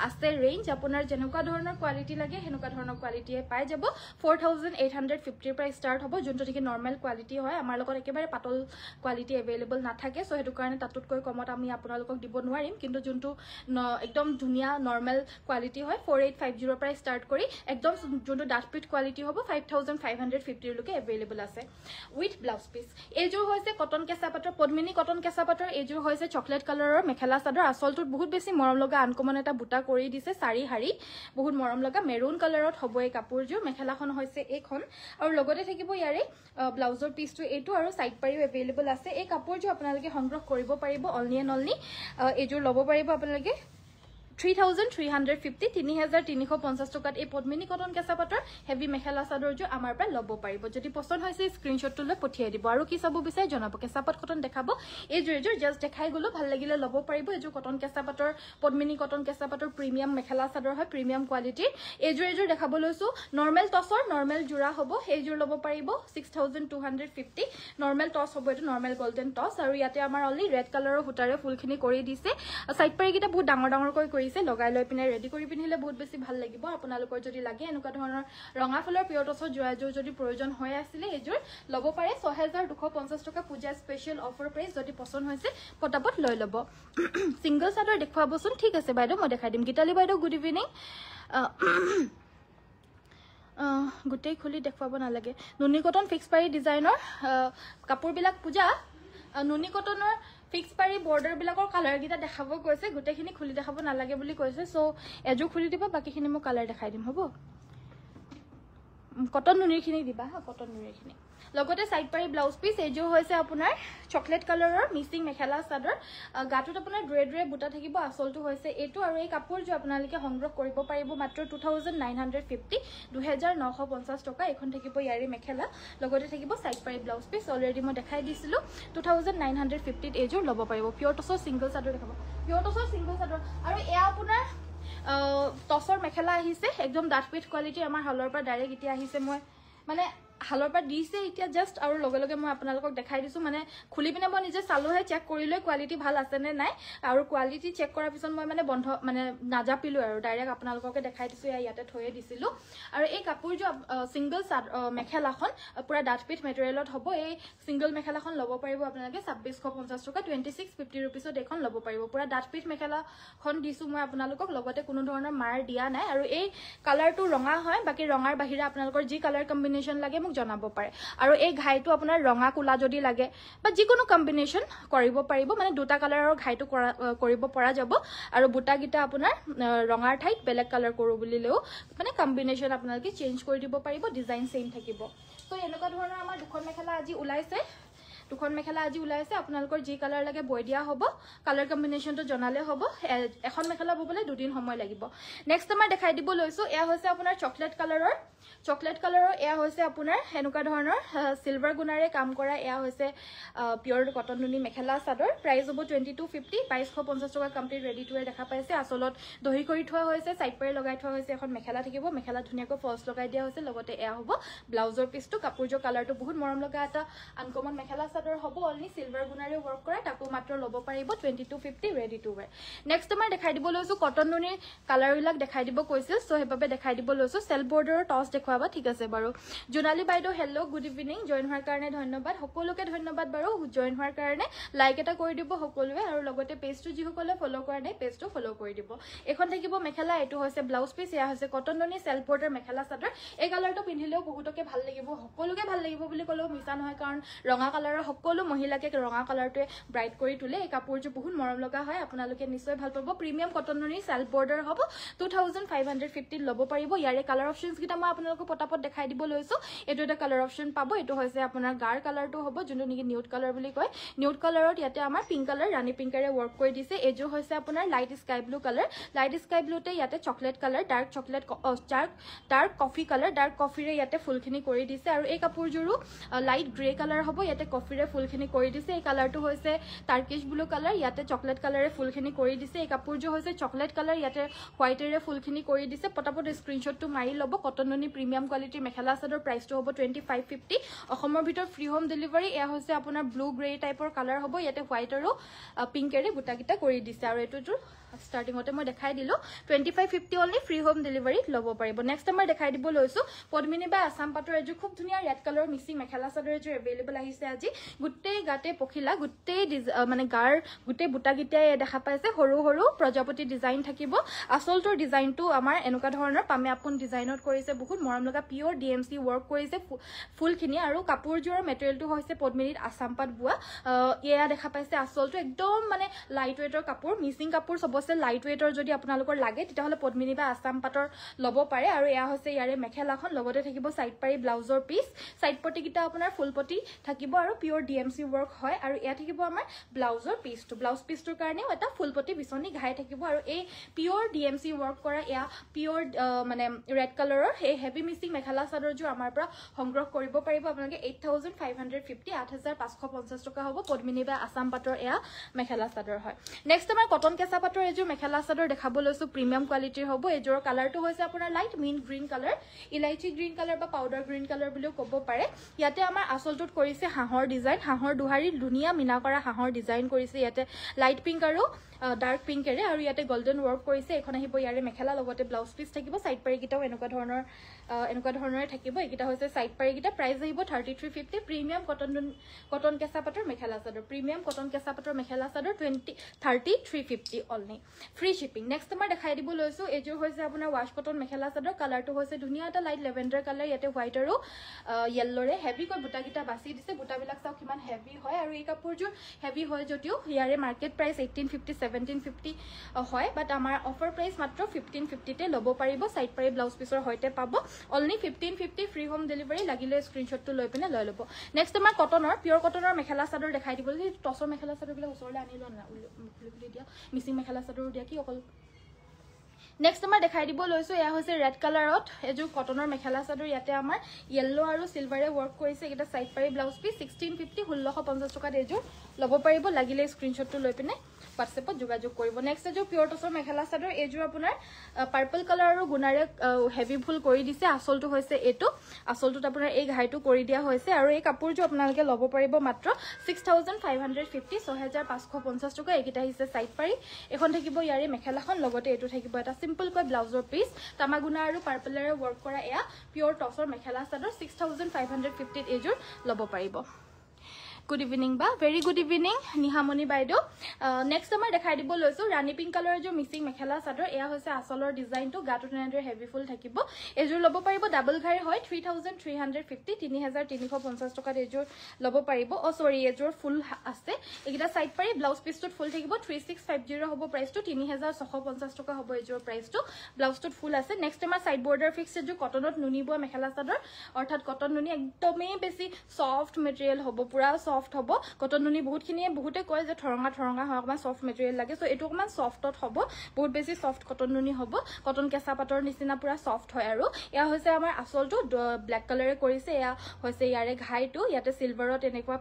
আছে ৰেঞ্জ আপোনাৰ যেনেকুৱা ধৰণৰ কোৱালিটি লাগে হেনেকুৱা ধৰণৰ কোৱালিটিয়ে পাই যাব 4850 পৰা ষ্টাৰ্ট হ'ব যোনটো ঠিক নৰমাল কোৱালিটি হয় আমাৰ লগত একেবাৰে পাতল কোৱালিটি अवेलेबल নাথাকে সো হেতু কাৰণে তাতকৈ কমত আমি আপোনালোকক দিব নোৱাৰিম কিন্তু যোনটো একদম ধুনিয়া নৰমাল কোৱালিটি হয় 4850 পৰা ষ্টাৰ্ট কৰি একদম যোনটো ডাটপিট কোৱালিটি হ'ব 5550 লকে अवेलेबल আছে উইথ ব্লাউজ পিস এইযোৰ হৈছে কটন কেঁচা পাটৰ পদ্মিনী কটন কেঁচা পাটৰ এইযোৰ হৈছে চকলেট কালাৰৰ মেখেলা চাদৰ আসলটোত বহুত বেছি মৰম লগা আনকমন এটা বুটা কৰি দিছে চাৰি হাৰি বহুত মৰম লগা মেৰুন কালাৰত হ'ব এই কাপোৰযোৰ মেখেলাখন হৈছে এইখন আৰু লগতে থাকিব ইয়াৰে ব্লাউজৰ পিসটো এইটো আৰু সাইড পাৰিও अवेलेबल আছে এই কাপোৰযোৰ আপোনালোকে সংগ্ৰহ কৰিব পাৰিব অনলি এইযোৰ ল'ব পাৰিব আপোনালোকে 3350 3350 টকাত এই পদ্মিনী কটন কেঁচা পাটৰ হেভি মেখেলা চাদৰযোৰ আমাৰ পৰা ল'ব পাৰিব যদি পছন্দ হৈছে স্ক্ৰীনশ্বটটো লৈ পঠিয়াই দিব আৰু কি চাব বিচাৰে জনাব কেঁচা পাট কটন দেখাব এইযোৰ জাস্ট দেখাই গলো ভাল লাগিলে ল'ব পাৰিব এইযোৰ কটন কেঁচা পাটৰ পদ্মিনী কটন কেঁচা পাটৰ প্ৰিমিয়াম মেখেলা চাদৰ হয় প্ৰিমিয়াম কোৱালিটিৰ এইযোৰ দেখাব লৈছো নৰমাল টছৰ নৰমাল জোৰা হ'ব এইযোৰ ল'ব পাৰিব 6250 নৰমাল টছ হ'ব এটো নৰমাল গোল্ডেন টছ আৰু ইয়াতে আমাৰ অনলি ৰেড কালাৰৰ ফুটাৰে ফুলখিনি কৰি দিছে সাইড পাৰিকিটা বহুত ডাঙৰকৈ লগাই লৈ পিনে ৰেডি কৰি পিনিলে বহুত বেছি ভাল লাগিব আপোনালোকৰ যদি লাগে এনেকুৱা ধৰণৰ ৰঙা ফুলৰ পিয়ৰ টছৰ জোৰাযোৰ যদি প্ৰয়োজন হৈ আছিল এইযোৰ ল'ব পাৰে 6250 টকা পূজা স্পেশাল অফাৰ প্ৰাইস যদি পছন্দ হৈছে পটাপট লৈ ল'ব সিঙ্গল চাদৰ দেখুৱাবচোন ঠিক আছে বাইদেউ মই দেখাই দিম গীতালি বাইদেউ গুড ইভিনিং গুটেই খুলি দেখুৱাব নালাগে নুনি কটন ফিক্স পাৰি ডিজাইনৰ কাপোৰবিলাক পূজা নুনি কটনৰ ফিক্স পাৰি বৰ্ডাৰ বিলাকৰ কালাৰ গিটা দেখাব কৈছে গুটেখিনি খুলি দেখাব নালাগে বুলি কৈছে সো এজো খুলি দিব বাকিখিনি মই কালাৰ দেখাই দিম হ'ব কটন নুনিখিনি দিবা কটন নুনিখিনি লগতে সাইড পাৰি ব্লাউজ পিস এইযোৰ হৈছে আপোনাৰ চকলেট কালাৰৰ মিচিং মেখেলা চাদৰ গাটোত আপোনাৰ দুৰে বুটা থাকিব আসলটো হৈছে এইটো আৰু এই কাপোৰযোৰ আপোনালোকে সংগ্ৰহ কৰিব পাৰিব মাত্ৰ 2950 2950 টকা এখন থাকিব ইয়াৰে মেখেলা লগতে থাকিব সাইড পাৰি ব্লাউজ পিস অলৰেডি মই দেখাই দিছিলো 2950 এইযোৰ ল'ব পাৰিব পিয়ৰ টছৰ সিঙ্গল চাদৰ দেখাব পিয়ৰ টছৰ সিঙ্গল চাদৰ আৰু এয়া আপোনাৰ টছৰ মেখেলা আহিছে একদম ডাটপিট কোৱালিটি আমাৰ হলৰ পৰা ডাইৰেক্ট ইতিয়া আহিছে মই মানে হালৰ পৰা দিছে এতিয়া জাষ্ট আৰু লগে লগে মই আপোনালোকক দেখাই দিছো মানে খুলি পিনে মই নিজে চালোহে চেক কৰিলৈ কোৱালিটি ভাল আছে নে নাই আৰু কোৱালিটি চেক কৰাৰ পিছত মই মানে বন্ধ মানে নাজাপিলো আৰু ডাইৰেক্ট আপোনালোককে দেখাই দিছো ইয়াতে থৈয়ে দিছিলো আৰু এই কাপোৰযোৰ সিঙ্গল মেখেলাখন পুৰা ডাঠপিঠ মেটেৰিয়েলত হ'ব এই সিঙ্গল মেখেলাখন ল'ব পাৰিব আপোনালোকে 2650 টকা 2650 रुपीसত এখন ল'ব পাৰিব পুৰা ডাঠপিঠ মেখেলাখন দিছো মই আপোনালোকক লগতে কোনো ধৰণৰ মাৰ দিয়া নাই আৰু এই কালাৰটো ৰঙা হয় বাকি ৰঙাৰ বাহিৰে আপোনালোকৰ যি কালাৰ কম্বিনেশ্যন লাগে মোক জনাব পাৰে আৰু এই ঘাইটো আপোনাৰ ৰঙা কুলা যদি লাগে বা যিকোনো কম্বিনেশ্যন কৰিব পাৰিব মানে দুটা কালাৰৰ ঘাইটো কৰিব পৰা যাব আৰু বুটা গিটা আপোনাৰ ৰঙাৰ ঠাইত বেলেগ কালাৰ কৰো বুলিলেও মানে কম্বিনেশ্যন আপোনালোকে চেঞ্জ কৰি দিব পাৰিব ডিজাইন সেম থাকিব তো এনেকুৱা ধৰণৰ আমাৰ দুখন মেখেলা আজি ওলাইছে দুখন মেখেলা আজি ওলাইছে আপোনালোকৰ যি কালাৰ লাগে বৈ দিয়া হ'ব কালাৰ কম্বিনেশ্যনটো জনালে হ'ব এখন মেখেলা ববলৈ দুদিন সময় লাগিব নেক্সট আমাৰ দেখাই দিব লৈছো এয়া হৈছে আপোনাৰ চকলেট কালাৰৰ এয়া হৈছে আপোনাৰ এনেকুৱা ধৰণৰ সিলভাৰ গুণাৰে কাম কৰা এয়া হৈছে পিওৰ কটন নুনি মেখেলা চাদৰ প্ৰাইস হ'ব 2250 2250 টকা কমপ্লিট ৰেডি টু দেখা পাইছে আসলত দহি কৰি থোৱা হৈছে সাইড পাৰে লগাই থোৱা হৈছে এখন মেখেলা থাকিব মেখেলা ধুনিয়াকৈ ফলস লগাই দিয়া হৈছে লগতে এয়া হ'ব ব্লাউজৰ পিছটো কাপোৰজৰ কালাৰটো বহুত মৰম লগা এটা আনকমন মেখেলা চাদৰ হ'ব অনলি সিলভাৰ গুণাৰে ওয়াৰ্ক কৰা তাকো মাত্ৰ ল'ব পাৰিব 2250 ৰেডি টু ওয়্যাৰ নেক্সট আমাৰ দেখাই দিব লৈছো কটন নুনিৰ কালাৰ বিলাক দেখাই দিব কৈছিল সো হেবাবে দেখাই দিব লৈছো সেলফ বৰ্ডাৰৰ টস দেখুৱাবা ঠিক আছে বাৰু জোনালী বাইদেউ হেল্ল গুড ইভিনিং জয়েন হোৱাৰ কাৰণে ধন্যবাদ সকলোকে ধন্যবাদ বাৰু জয়েন হোৱাৰ কাৰণে লাইক এটা কৰি দিব সকলোৱে আৰু লগতে পেজটো যি সকলে ফলো কৰা নাই পেজটো ফলো কৰি দিব এখন থাকিব মেখেলা এটো হৈছে ব্লাউজ পিস এয়া হৈছে কটন নুনি সেলফ বৰ্ডাৰ মেখেলা চাদৰ এই কালাৰটো পিন্ধিলেও বহুতকে ভাল লাগিব সকলোকে ভাল লাগিব বুলি ক'লেও মিছা নহয় কাৰণ ৰঙা কালাৰৰ সকলো মহিলাকে ৰঙা কালাৰটোৱে ব্ৰাইট কৰি তুলে এই কাপোৰটো বহুত মৰম লগা হয় আপোনালোকে নিশ্চয় ভাল পাব প্ৰিমিয়াম কটন নুনি সেলফ বৰ্ডাৰ হ'ব 2550 ল'ব পাৰিব ইয়াৰে কালাৰ অপচনছ গিটা মই আপোনালোকক পটাপট দেখাই দিব লৈছো এটো এটা কালাৰ অপচন পাব এটো হৈছে আপোনাৰ গাৰ কালাৰটো হ'ব যোনটো নেকি নিউড কালাৰ বুলি কয় নিউড কালাৰত ইয়াতে আমাৰ পিংক কালাৰ ৰানী পিংকাৰে ওয়াৰ্ক কৰি দিছে এজো হৈছে আপোনাৰ light sky blue colour light sky ব্লুতে ইয়াতে chocolate colour dark chocolate dark coffee colour dark কফিৰে ইয়াতে ফুলখিনি কৰি দিছে আৰু এই কাপোৰজোৰো লাইট গ্ৰে কালাৰ হ'ব ইয়াতে কফিৰে ফুলখিনি কৰি দিছে এই কালাৰটো হৈছে টাৰ্কিশ ব্লু কালাৰ ইয়াতে চকলেট কালাৰে ফুলখিনি কৰি দিছে এই কাপোৰজো হৈছে চকলেট কালাৰ ইয়াতে হোৱাইটেৰে ফুলখিনি কৰি দিছে পটাপট স্ক্ৰিনশ্বটটো মাৰি ল'ব কটন নুনি প্ৰিমিয়াম কোৱালিটিৰ মেখেলা চাদৰ প্ৰাইসটো হ'ব 2550 অসমৰ ভিতৰত ফ্ৰী হোম ডেলিভাৰী এয়া হৈছে আপোনাৰ ব্লু গ্ৰে টাইপৰ কালাৰ হ'ব ইয়াতে হোৱাইট আৰু পিংকেৰে বুটাকিটা কৰি দিছে আৰু এটোটো স্টাৰ্টিংতে মই দেখাই দিলো 2550 অনলি ফ্ৰী হোম ডেলিভাৰী ল'ব পাৰিব নেক্সট আমাৰ দেখাই দিব লৈছো পদ্মিনী বা আসাম পাটৰ এজো খুব ধুনিয়া red colour mixing mekhela chador এজো available আহিছে আজি গুটেই গাতে পখিলা গুটেই মানে গাৰ গুটেই বুটাকিটাই দেখা পাইছে সৰু সৰু প্ৰজাপতি ডিজাইন থাকিব আসলটোৰ ডিজাইনটো আমাৰ এনেকুৱা ধৰণৰ পামে আপোন ডিজাইনত কৰিছে বহুত মৰম লগা পিওৰ ডিএমসি ওয়াৰ্ক কৰিছে ফুলখিনি আৰু কাপোৰজোৰ মেটেৰিয়েলটো হৈছে পদ্মিনীত আসাম পাট বুৱা এয়া দেখা পাইছে আসলটো একদম মানে লাইট ওয়েটৰ কাপোৰ মিক্সিং কাপোৰ সবছে লাইট ওয়েটৰ যদি আপোনালোকৰ লাগে তেতিয়াহলে পদ্মিনী বা আসাম পাটৰ ল'ব পাৰে আৰু এয়া হৈছে ইয়াৰে মেখেলাখন লগতে থাকিব সাইড পাৰি ব্লাউজৰ পিস সাইড পটি কিটা আপোনাৰ ফুল পটি থাকিব আৰু পিওৰ ডিএমসি ওয়াৰ্ক হয় আৰু এয়া থাকিব আমাৰ ব্লাউজৰ পিসটো ব্লাউজ পিসটোৰ কাৰণেও এটা ফুল পটি বিচনি ঘাই থাকিব আৰু এই পিওৰ ডিএমসি ওয়াৰ্ক কৰা এয়া পিওৰ মানে ৰেড কালাৰৰ এই হেভি মিক্সিং মেখেলা চাদৰজোৰ আমাৰ পৰা সংগ্ৰহ কৰিব পাৰিব আপোনালোকে 8550 8550 টকা হ'ব পদ্মিনী বা আসাম পাটৰ এয়া মেখেলা চাদৰ হয় নেক্সট আমাৰ কটন কেঁচা পাটৰ এজোৰ মেখেলা চাদৰ দেখাব লৈছো প্ৰিমিয়াম কোৱালিটিৰ হ'ব এজোৰ কালাৰটো হৈছে আপোনাৰ লাইট মিন্ট গ্ৰীণ কালাৰ ইলাইচি গ্ৰীণ কালাৰ বা পাউডাৰ গ্ৰীণ কালাৰ বুলিও ক'ব পাৰে ইয়াতে আমাৰ আসলটোত কৰিছে হাঁহৰ ডিজাইন হাঁহৰ দুহাৰী ধুনিয়া মিনা কৰা হাঁহৰ ডিজাইন কৰিছে ইয়াতে লাইট পিংক আৰু ডাৰ্ক পিংকেৰে আৰু ইয়াতে গোল্ডেন ওয়াৰ্ক কৰিছে এখন আহিব ইয়াৰে মেখেলা লগতে ব্লাউজ পিস থাকিব সাইড পাৰি কিটাও এনেকুৱা ধৰণৰে থাকিব এইকিটা হৈছে সাইড পাৰি কিটা প্ৰাইস আহিব 3350 প্ৰিমিয়াম কটন কেঁচা পাটৰ মেখেলা চাদৰ প্ৰিমিয়াম কটন কেঁচা পাটৰ mekhela chador 3350 only free shipping next আমাৰ দেখাই দিব লৈছো এজোৰ হৈছে আপোনাৰ ওয়াশ কটন মেখেলা চাদৰ কালাৰটো হৈছে ধুনিয়া এটা লাইট লেভেণ্ডাৰ কালাৰ ইয়াতে হোৱাইট আৰু ইয়েল্লোৰে হেভি কৈ বুটাকিটা বাছি দিছে বুটাবিলাক চাও কিমান হেভি হয় আৰু এই কাপোৰজোৰ হেভি হয় যদিও ইয়াৰে মাৰ্কেট প্ৰাইস 1850 1750 হয় বাট আমাৰ অফাৰ প্ৰাইস মাত্ৰ 1550 তে ল'ব পাৰিব সাইড পাৰি ব্লাউজ পিসৰ হৈতে পাব অনলি 1550 ফ্ৰী হোম ডেলিভাৰী লাগিলে স্ক্ৰিনশ্বটটো লৈ পিনে লৈ ল'ব নেক্সট আমাৰ কটনৰ পিওৰ কটনৰ মেখেলা চাদৰ দেখাই দিব টছৰ মেখেলা চাদৰবিলাক ওচৰলৈ আনি লোৱা না খুলি দিয়া মিক্সিং মেখেলা চাদৰ দিয়া কি অকল নেক্সট আমাৰ দেখাই দিব লৈছো এয়া হৈছে ৰেড কালাৰত এজোৰ কটনৰ মেখেলা চাদৰ ইয়াতে আমাৰ ইয়েল্লো আৰু সিলভাৰে ওয়াৰ্ক কৰিছে এটা সাইড পাৰি ব্লাউজ পিস 1650 1650 টকাত এজোৰ ল'ব পাৰিব লাগিলে স্ক্ৰিনশ্বটটো লৈ পিনে হোৱাটছএপত যোগাযোগ কৰিব নেক্সট এযোৰ পিয়ৰ টছৰ মেখেলা চাদৰ এইযোৰ আপোনাৰ পাৰ্পল কালাৰ আৰু গুণাৰে হেভি ফুল কৰি দিছে আচলটো হৈছে এইটো আচলটোত আপোনাৰ এই ঘাইটো কৰি দিয়া হৈছে আৰু এই কাপোৰযোৰ আপোনালোকে ল'ব পাৰিব মাত্ৰ 6550 6550 টকা এইকেইটা আহিছে সাইড পাৰি এখন থাকিব ইয়াৰে মেখেলাখন লগতে এইটো থাকিব এটা সিম্পল কৈ ব্লাউজৰ পিস তামাগুনা আৰু পাৰ্পলেৰে ওয়াৰ্ক কৰা এয়া পিয়ৰ টছৰ মেখেলা চাদৰ 6550 এইযোৰ ল'ব পাৰিব Good evening ba very good evening Nihamoni Baido next আমাৰ দেখাই দিব লৈছো ৰাণী পিংক কালাৰৰ যে মিসিং মেখেলা চাদৰ এয়া হৈছে আসলৰ ডিজাইনটো গাটো তেনেদৰে হেভি ফুল থাকিব এযোৰ ল'ব পাৰিব ডাবল ঘাই হয় 3350 3350 টকাত এযোৰ ল'ব পাৰিব সৰি এযোৰ ফুল আছে এইটা সাইড পাৰি ব্লাউজ পিসটোত ফুল থাকিব 3650 হ'ব প্ৰাইসটো 3650 টকা হ'ব এযোৰ প্ৰাইসটো ব্লাউজটোত ফুল আছে নেক্সট আমাৰ সাইড বৰ্ডাৰ ফিক্স এযোৰ কটনত নুনিব মেখেলা চাদৰ অৰ্থাৎ কটন নুনি একদমই বেছি সফট মেটেৰিয়েল হ'ব পুৰা সফট হ'ব কটন নুনি বহুতখিনিয়ে বহুতে কয় যে ঠৰঙা হয় অকমান সফট মেটেৰিয়েল লাগে সো এটো অকমান সফটত হ'ব বহুত বেছি সফট কটন নুনি হ'ব কটন কেঁচা পাটৰ নিচিনা পুৰা সফট হয় আৰু এয়া হৈছে আমাৰ আসলটো ব্ল্যাক কালাৰে কৰিছে এয়া হৈছে ইয়াৰে ঘাইটো ইয়াতে সিলভাৰত এনেকুৱা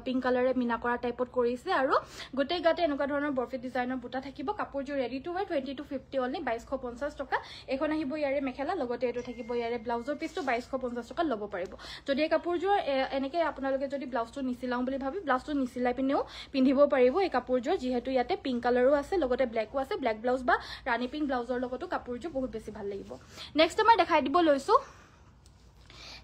পিংক কালাৰে মিনা কৰা টাইপত কৰিছে আৰু গোটেই গাতে এনেকুৱা ধৰণৰ বৰফি ডিজাইনৰ বুটা থাকিব কাপোৰযোৰ ৰেডি টু হয় 2250 অনলি 2250 টকা এখন আহিব ইয়াৰে মেখেলা লগতে এটো থাকিব ইয়াৰে ব্লাউজৰ পিসটো 2250 টকা ল'ব পাৰিব যদি এই কাপোৰযোৰ এনেকে আপোনালোকে যদি ব্লাউজটো নিছিলাও বুলি ভাবি ব্লাউজটো নিছিলাই পিনেও পিন্ধিব পাৰিব এই কাপোৰযোৰ যেহেতু ইয়াতে পিংক কালাৰো আছে লগতে ব্ল্যাকো আছে ব্ল্যাক ব্লাউজ বা ৰাণী পিংক ব্লাউজৰ লগতো কাপোৰযোৰ বহুত বেছি ভাল লাগিব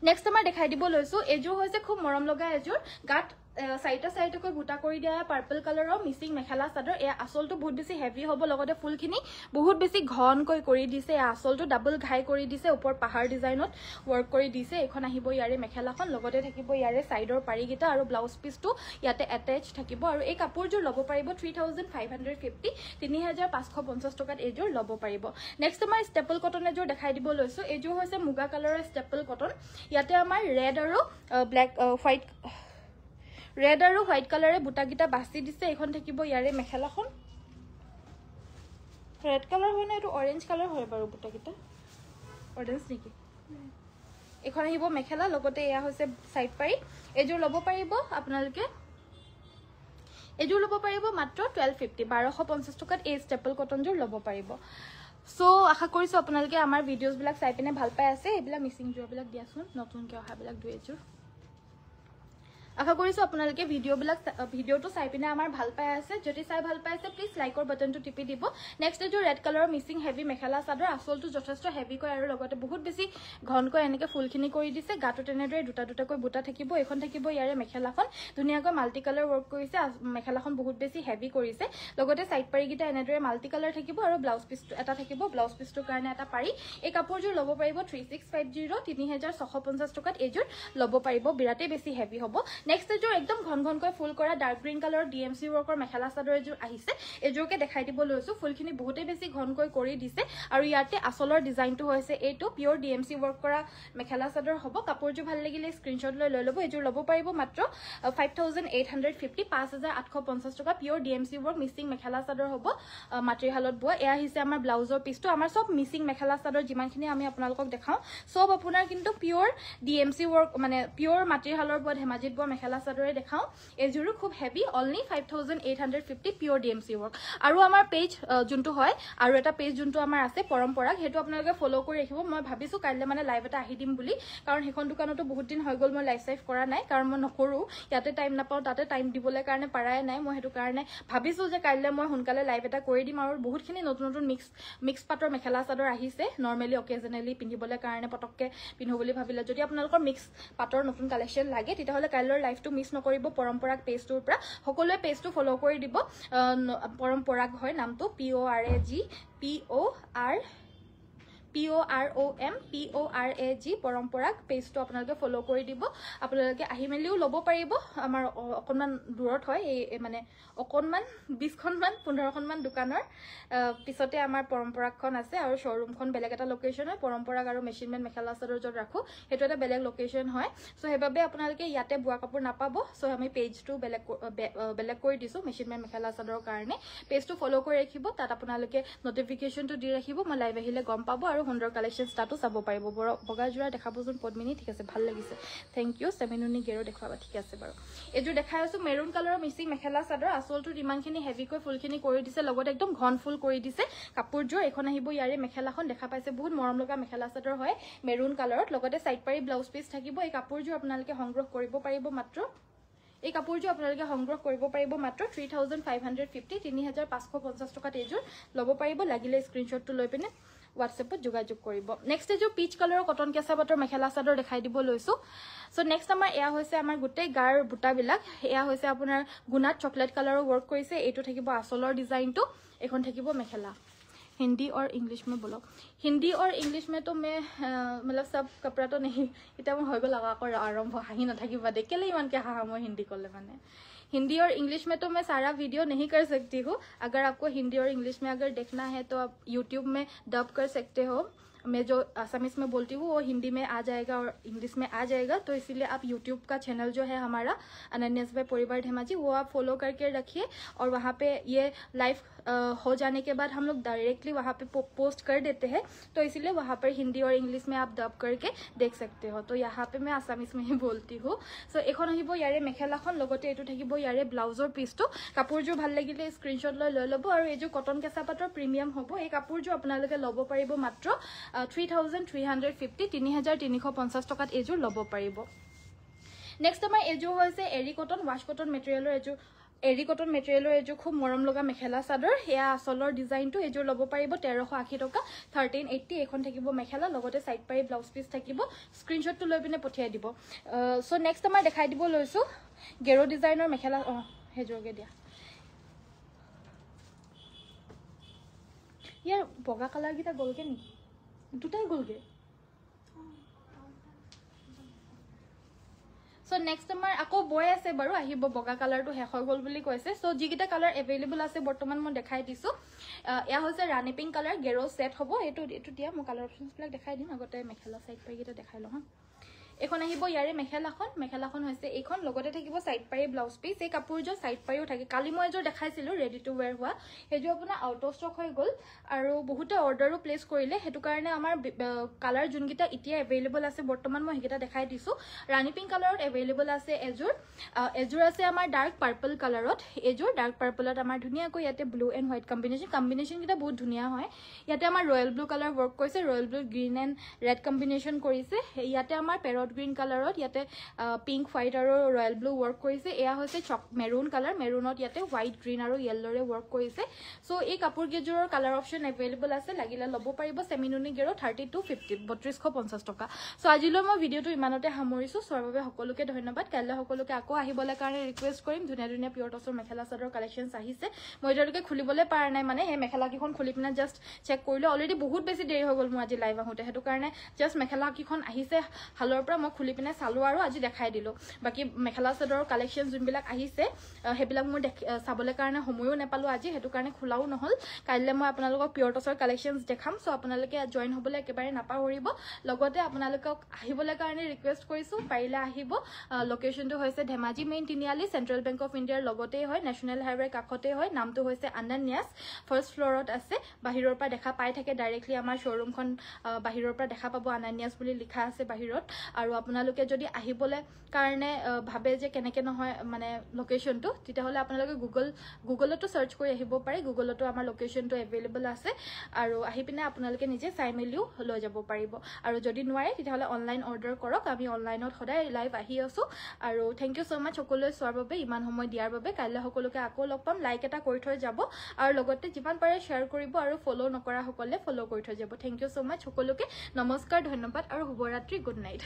নেক্সট আমাৰ দেখাই দিব লৈছো এযোৰ হৈছে খুব মৰম লগা এযোৰ গাত সাইটা সাইটাকৈ বুটা কৰি দিয়া পাৰ্পল কালাৰৰ মিসিং মেখেলা চাদৰ এ আসলটো বহুত বেছি হেভি হ'ব লগতে ফুলখিনি বহুত বেছি ঘনকৈ কৰি দিছে আসলটো ডাবল ঘাই কৰি দিছে ওপৰ পাহাৰ ডিজাইনত ওয়াৰ্ক কৰি দিছে এখন আহিব ইয়াৰে মেখেলাখন লগতে থাকিব ইয়াৰে সাইডৰ পাৰিগিটা আৰু ব্লাউজ পিসটো ইয়াতে অ্যাটাচ থাকিব আৰু এই কাপোৰযোৰ ল'ব পাৰিব 3550 3550 টকাত এযোৰ ল'ব পাৰিব নেক্সট আমাৰ ষ্টেপল কটন এযোৰ দেখাই দিব লৈছো এযোৰ হৈছে মুগা কালাৰৰ ষ্টেপল কটন ইয়াতে আমাৰ ৰেড আৰু ব্ল্যাক ৰেড আৰু হোৱাইট কালাৰে বুটাগিটা বাছি দিছে এখন থাকিব ইয়াৰে মেখেলাখন ৰেড কালাৰ হয় না এটো অৰেঞ্জ কালাৰ হয় বাৰু বুটাগিটা অৰেঞ্জ নেকি এখন আহিব মেখেলা লগতে এয়া হৈছে সাইড পাৰি এযোৰ ল'ব পাৰিব আপোনালোকে এযোৰ ল'ব পাৰিব মাত্ৰ 1250 টকাত এই ষ্টেপল কটনযোৰ ল'ব পাৰিব সো আশা কৰিছো আপোনালোকে আমাৰ ভিডিওজ বিলাক চাই পিনে ভাল পাই আছে এইবিলাক মিসিং জোৰ বিলাক দিয়াছোন নতুনকৈ অহা বিলাক দুই এযোৰ আশা কৰিছো আপোনালোকে ভিডিওটো চাই পিনে আমাৰ ভাল পাই আছে যদি চাই ভাল পাইছে প্লিজ লাইকৰ বাটনটো টিপি দিব নেক্সট এযোৰ ৰেড কালাৰৰ মিসিং হেভি মেখেলা চাদৰ আসলটো যথেষ্ট হেভি কৈ আৰু লগতে বহুত বেছি ঘনকৈ এনেকে ফুলখিনি কৰি দিছে গাটো তেনেদৰে দুটাকৈ বুটা থাকিব এখন থাকিব ইয়াৰে মেখেলাখন ধুনিয়াকৈ মাল্টি কালাৰ ওয়াৰ্ক কৰিছে মেখেলাখন বহুত বেছি হেভি কৰিছে লগতে সাইড পাৰিগিটা এনেদৰে মাল্টি কালাৰ থাকিব আৰু ব্লাউজ পিসটো এটা থাকিব ব্লাউজ পিসটোৰ কাৰণে এটা পাৰি এই কাপোৰযোৰ ল'ব পাৰিব 3650 3650 টকাত এযোৰ ল'ব পাৰিব বিৰাতে বেছি হেভি হ'ব নেক্সট এযোৰ একদম ঘনকৈ ফুল কৰা ডাৰ্ক গ্ৰীন কালাৰৰ ডিএমসি ওয়াৰ্কৰ মেখেলা চাদৰ এযোৰ আহিছে এযোৰকে দেখাই দিব লৈছো ফুলখিনি বহুতেই বেছি ঘনকৈ কৰি দিছে আৰু ইয়াতে আসলৰ ডিজাইনটো হৈছে এইটো পিয়ৰ ডিএমসি ওয়াৰ্ক কৰা মেখেলা চাদৰ হ'ব কাপোৰযোৰ ভাল লাগিলে স্ক্ৰিনশ্বট লৈ ল'ব এযোৰ ল'ব পাৰিব মাত্ৰ 5850 5850 টকা পিয়ৰ DMC work missing mekhela chador হ'ব মাটিহালত বোৱা এয়া আহিছে আমাৰ ব্লাউজৰ পিসটো আমাৰ সব মিসিং মেখেলা চাদৰ যিমানখিনি আমি আপোনালোকক দেখাও সব আপোনাৰ কিন্তু পিয়ৰ ডিএমসি ওয়াৰ্ক মানে পিয়ৰ মাটিহালৰ বোৱা ধেমাজিত বোৱা মেখেলা চাদৰে দেখাও এযোৰো খুব হেভি অনলি 5850 পিয়ৰ ডিএমসি ওয়াৰ্ক আৰু আমাৰ পেজ যোনটো হয় আৰু এটা পেজ যোনটো আমাৰ আছে পৰম্পৰাক হেতু আপোনালোকে ফলো কৰি ৰাখিব মই ভাবিছো কাইলে মানে লাইভ এটা আহি দিম বুলি কাৰণ হেখন দোকানতো বহুত দিন হৈ গল মই লাইভ সাইভ কৰা নাই কাৰণ মই নকৰো ইয়াতে টাইম নাপাও তাতে টাইম দিবলৈ কাৰণে পাৰাই নাই মই হেতু কাৰণে ভাবিছো যে কাইলে মই হুনকালে লাইভ এটা কৰি দিম আৰু বহুতখিনি নতুন মিক্স পাটৰ মেখেলা চাদৰ আহিছে নৰমালি অকেজনেলি পিন্ধিবলৈ কাৰণে পটককে পিন্ধো বুলি ভাবিলে যদি আপোনালোকৰ মিক্স পাটৰ নতুন কালেকশন লাগে তেতিয়াহলে কাইলৰ লাইভটো মিস নকৰিব পৰম্পৰাক পেজটোৰ পৰা সকলোৱে পেজটো ফলো কৰি দিব পৰম্পৰাক হয় নামটো PORAG পৰম্পৰাক পেজটো আপোনালোকে ফলো কৰি দিব আপোনালোকে আহি মেলিও ল'ব পাৰিব আমাৰ অকনমান দূৰত হয় এই মানে অকনমান 20খনমান 15খনমান দোকানৰ পিছতে আমাৰ পৰম্পৰাখন আছে আৰু শ্বৰুমখন বেলেগ এটা লোকেশন হয় পৰম্পৰাক আৰু মেচিনমেন মেখেলা চাদৰ যত ৰাখো হেতু এটা বেলেগ লোকেশন হয় সো হেবাবে আপোনালোকে ইয়াতে বুৱা কাপোৰ নাপাব সো আমি পেজটো বেলেগ কৰি দিছো মেচিনমেন মেখেলা চাদৰৰ কাৰণে পেজটো ফলো কৰি ৰাখিব তাত আপোনালোকে নটিফিকেশনটো দি ৰাখিব মই লাইভ আহিলে গম পাব আৰু সুন্দৰ কালেকশ্যন তাতো চাব পাৰিব বগা যোৰা দেখাবচোন পদ্মিনী ঠিক আছে ভাল লাগিছে থেংক ইউ চেমিনুনি গেৰো দেখুৱাবা ঠিক আছে বাৰু এইযোৰ দেখাই আছো মেৰুন কালাৰৰ মিচিং মেখেলা চাদৰ আচলটোত ইমানখিনি হেভিকৈ ফুলখিনি কৰি দিছে লগতে একদম ঘন ফুল কৰি দিছে কাপোৰযোৰ এখন আহিব ইয়াৰে মেখেলাখন দেখা পাইছে বহুত মৰম লগা মেখেলা চাদৰ হয় মেৰুন কালাৰত লগতে সাইড পাৰি ব্লাউজ পিস থাকিব এই কাপোৰযোৰ আপোনালোকে সংগ্ৰহ কৰিব পাৰিব মাত্ৰ এই কাপোৰযোৰ আপোনালোকে সংগ্ৰহ কৰিব পাৰিব মাত্ৰ 3550 3550 টকাত এইযোৰ ল'ব পাৰিব লাগিলে স্ক্ৰিনশ্বটটো লৈ পিনে WhatsApp যোগাযোগ কৰিব নেক্সট এযোৰ পিচ কালাৰৰ কটন কেঁচা পাটৰ মেখেলা চাদৰ দেখাই দিব লৈছো সো নেক্সট আমাৰ এয়া হৈছে আমাৰ গোটেই গাৰ বুটাবিলাক এয়া হৈছে আপোনাৰ গুণাত চকলেট কালাৰৰ ৱৰ্ক কৰিছে এইটো থাকিব আচলৰ ডিজাইনটো এখন থাকিব মেখেলা हिंदी और इंग्लिश में बोलो हिंदी और इंग्लिश में तो मैं मतलब सब कपड़ा तो नहीं इतना मैं होइगो लगा कर आरंभ हाहि नथाकिबा दे केले इमान के हाहा मैं हिंदी करले माने हिंदी और इंग्लिश में तो मैं सारा वीडियो नहीं कर सकती हूँ अगर आपको हिंदी और इंग्लिश में अगर देखना है तो आप यूट्यूब में डब कर सकते हो मैं जो असमीज में बोलती हूँ वो हिंदी में आ जाएगा और इंग्लिश में आ जाएगा तो इसीलिए आप यूट्यूब का चैनल जो है हमारा अनन्यास भाई परिवार धेमाजी वो आप फॉलो करके रखिए और वहाँ पे ये लाइव हो जाने के बाद हम लोग डायरेक्टली वहाँ पे पोस्ट कर देते हैं तो इसीलिए वहाँ पर हिंदी और इंग्लिश में आप डब करके देख सकते हो तो यहाँ पे मैं आसामीज में ही बोलती हूँ सो এখন আহিব ইয়াৰে মেখেলাখন লগতে এইটো থাকিব ইয়াৰে ব্লাউজৰ পিচটো কাপোৰযোৰ ভাল লাগিলে স্ক্ৰিনশ্বট লৈ ল'ব আৰু এইযোৰ কটন কেঁচা পাটৰ প্ৰিমিয়াম হ'ব এই কাপোৰযোৰ আপোনালোকে ল'ব পাৰিব মাত্ৰ 3350 3350 টকাত এইযোৰ ল'ব পাৰিব নেক্সট আমাৰ এইযোৰ হৈছে এৰি কটন ৱাশ কটন মেটেৰিয়েলৰ এইযোৰ এৰি কটন মেটেৰিয়েলৰ এইযোৰ খুব মৰম লগা মেখেলা চাদৰ এয়া আচলৰ ডিজাইনটো এইযোৰ ল'ব পাৰিব 1380 টকা 1380 এখন থাকিব মেখেলা লগতে সাইড পাৰি ব্লাউজ পিস থাকিব স্ক্ৰিনশ্বটটো লৈ পিনে পঠিয়াই দিব সো নেক্সট আমাৰ দেখাই দিব লৈছো গেৰো ডিজাইনৰ মেখেলা হেজোৰগে দিয়া ইয়াৰ বগা কালাৰ গিটা গলকে নেকি দুটাই গলগে সো নেক্সট আমাৰ আকৌ বয় আছে বাৰু আহিব বগা কালাৰটো শেষ হৈ গল বুলি কৈছে সো যিকিটা কালাৰ এভেইলেবল আছে বৰ্তমান মই দেখাই দিছো এয়া হৈছে ৰাণী পিংক কালাৰ গেৰো সেট হ'ব এটো দিয়া মই কালাৰ অপচনছ বিলাক দেখাই দিম আগতে মেখেলা সাইড পাই গিটা দেখাই লওঁ এখন আহিব ইয়াৰে মেখেলাখন হৈছে এইখন লগতে থাকিব সাইড পাৰি ব্লাউজ পিস এই কাপোৰযোৰ সাইড পাৰিও থাকে কালি মই এযোৰ দেখাইছিলো ৰেডি টু ওয়্যাৰ হোৱা হেজো আপোনাৰ আউট অফ ষ্টক হৈ গল আৰু বহুতে অৰ্ডাৰো প্লেস কৰিলে হেতু কাৰণে আমাৰ কালাৰ যোনকিটা এতিয়া এভেইলেবল আছে বৰ্তমান মই হেকিটা দেখাই দিছো ৰাণী পিংক কালাৰত এভেইলেবল আছে এযোৰ আছে আমাৰ ডাৰ্ক পাৰ্পল কালাৰত এযোৰ ডাৰ্ক পাৰ্পলত আমাৰ ধুনিয়াকৈ ইয়াতে ব্লু এণ্ড হোৱাইট কম্বিনেশন কিটা বহুত ধুনিয়া হয় ইয়াতে আমাৰ ৰয়েল ব্লু কালাৰ ৱৰ্ক কৰিছে royal blue green and red combination কৰিছে ইয়াতে আমাৰ পেৰট গ্ৰীন কালাৰত ইয়াতে পিংক হোৱাইট আৰু ৰয়েল ব্লু ৱৰ্ক কৰিছে এয়া হৈছে মেৰুন কালাৰ মেৰুনত ইয়াতে হোৱাইট গ্ৰীন আৰু ইয়েলৰে ৱৰ্ক কৰিছে সো এই কাপোৰ কেজোৰৰ কালাৰ অপচন এভেইলেবল আছে লাগিলে ল'ব পাৰিব চেমিনুনি গেৰো 3250 3250 টকা সো আজিলৈ মই ভিডিওটো ইমানতে সামৰিছো চোৱাৰ বাবে সকলোকে ধন্যবাদ কাইলৈ সকলোকে আকৌ আহিবলৈ কাৰণে ৰিকুৱেষ্ট কৰিম ধুনীয়া পিয়ৰ টছৰ মেখেলা চাদৰ কালেকশ্যনছ আহিছে মই এতিয়ালৈকে খুলিবলৈ পাৰা নাই মানে এই মেখেলা কিখন খুলি পিনে জাষ্ট চেক কৰিলো অলৰেডি বহুত বেছি দেৰি হৈ গল মই আজি লাইভ আহোতে হেতু কাৰণে জাষ্ট মেখেলা কিখন আহিছে হালৰ পৰা মই খুলি পিনে চালো আৰু আজি দেখাই দিলো বাকি মেখেলা চাদৰৰ কালেকশ্যন যোনবিলাক আহিছে হেবিলাক মই চাবলৈ কাৰণে সময়ও নেপালো আজি হেতু কাৰণে খোলাও নহল কাইলৈ মই আপোনালোকক পিয়ৰ টছৰ কালেকশ্যনছ দেখাম সো আপোনালোকে জয়েন হ'বলৈ একেবাৰে নাপাহৰিব লগতে আপোনালোকক আহিবলৈ কাৰণে ৰিকুৱেষ্ট কৰিছো পাৰিলে আহিব লোকেশনটো হৈছে Dhemaji main Tiniali central bank of ইণ্ডিয়াৰ লগতেই হয় নেশ্যনেল হাইৱে কাষতেই হয় নামটো হৈছে আনন্যাস ফাৰ্ষ্ট ফ্লৰত আছে বাহিৰৰ পৰা দেখা পাই থাকে ডাইৰেক্টলি আমাৰ শ্বৰুমখন বাহিৰৰ পৰা দেখা পাব আনন্যাস বুলি লিখা আছে বাহিৰত আৰু আপোনালোকে যদি আহিবলৈ কাৰণে ভাবে যে কেনেকে নহয় মানে লোকেশনটো তেতিয়াহলে আপোনালোকে গুগলতো সাৰ্চ কৰি আহিব পাৰে গুগলতো আমাৰ লোকেশনটো এভেইলেবল আছে আৰু আহি পিনে আপোনালোকে নিজে চাই মেলিও লৈ যাব পাৰিব আৰু যদি নোৱাৰে তেতিয়াহলে অনলাইন অৰ্ডাৰ কৰক আমি অনলাইনত সদায় লাইভ আহি আছো আৰু থ্যাংক ইউ সো মাচ সকলোৱে চোৱাৰ বাবে ইমান সময় দিয়াৰ বাবে কাইলৈ সকলোকে আকৌ লগ পাম লাইক এটা কৰি থৈ যাব আৰু লগতে যিমান পাৰে শেয়াৰ কৰিব আৰু ফলো নকৰা সকলে ফলো কৰি থৈ যাব থ্যাংক ইউ সো মাচ সকলোকে নমস্কাৰ ধন্যবাদ আৰু শুভৰাত্ৰি গুড নাইট